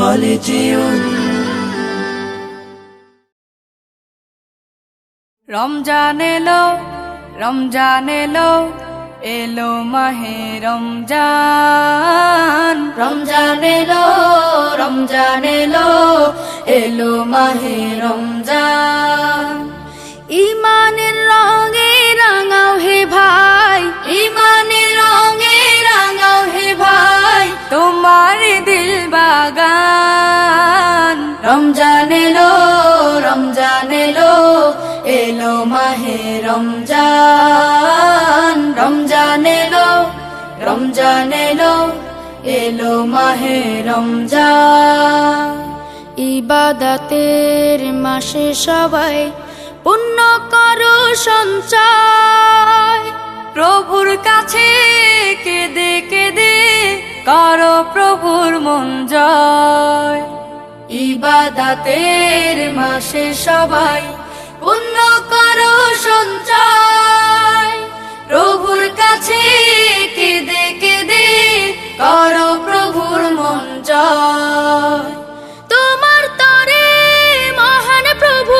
خالدون রমজান এলো রমজান এলো এলো মাহে রমজান রমজান এলো রমজান এলো এলো মাহে রমজান ঈমানের রঙে রাঙাও হে ভাই ঈমানের রঙে রাঙাও হে ভাই তোমার দিল বাগান রমজান এলো রমজান এলো এলো মাহে রমজান রমজান এলো রমজান এলো এলো মাহে রমজান ইবাদতের মাসে সবাই পুণ্য করো সঞ্চয় প্রভুর কাছে কেঁদে কেঁদে করো প্রভুর মন জয় ইবাদতের মাসে সবাই পুণ্য করো সঞ্চয় প্রভুর কাছে কেঁদে কেঁদে করো প্রভুর মন জয় তোমার তরে মহান প্রভু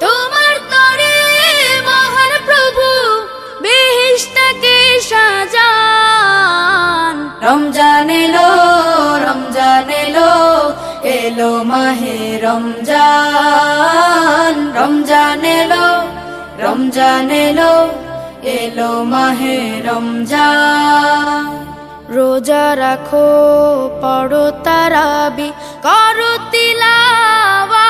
তোমার তরে মহান প্রভু বেহেশতকে সাজান রমজান এলো রমজান এলো এলো মাহে রমজান রমজান এলো রমজান এলো এলো মাহে রমজান রোজা রাখো পড়ো তারাবি করো তিলাওয়াত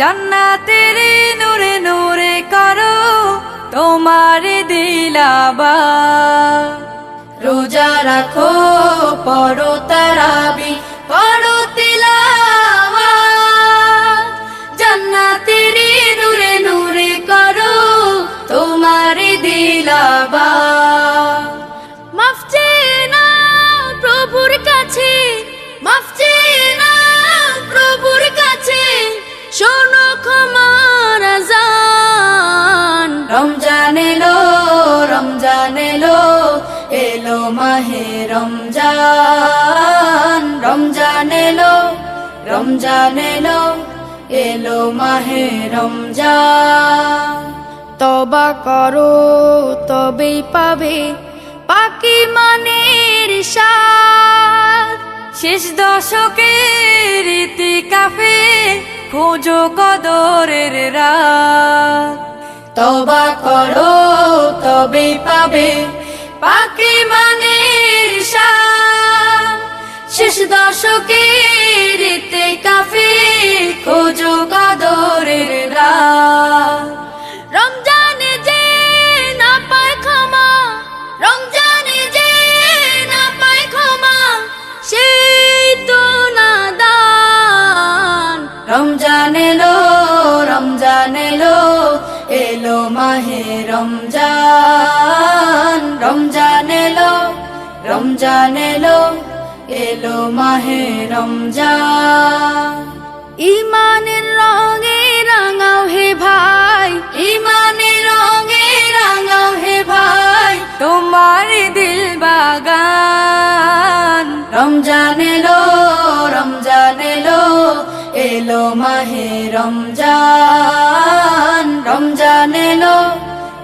জান্নাতের নূরে নূরে করো তোমার দিলাবাত রোজা রাখো পড়ো তারাবি করো তিলাওয়াত জান্নাতের নূরে নূরে করো তোমার দিলাবাত মাফ চেয়ে নাও প্রভুর কাছে মাফ চেয়ে নাও প্রভুর কাছে শোনো ক্ষমার আযান রমজান এলো রমজান এলো এলো মাহে রমজান রমজান এলো রমজান এলো এলো মাহে রমজান তওবা করো তবেই পাবে পাকি মানের স্বাদ শেষ দশকের ইতিকাফে খোঁজো কদরের রাত তওবা করো তবেই পাবে পাকি মানের স্বাদ শেষ দশকের ইতিকাফে খোঁজো কদরের রাত রমজানে যে না পায় ক্ষমা রমজানে যে না পায় ক্ষমা সেই তো নাদান রমজান এলো রমজান এলো এলো মাহে রমজান রমজান এলো রমজান এলো এলো মাহে রমজান ঈমানের রঙে রাঙাও হে ভাই ঈমানের রঙে রাঙাও হে ভাই তোমার দিল বাগান রমজান এলো রমজান এলো এলো মাহে রমজান রমজান এলো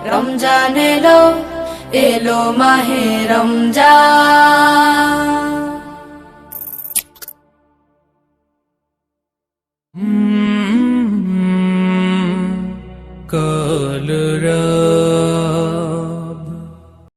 রমজান এলো এলো মাহে রমজান কলরা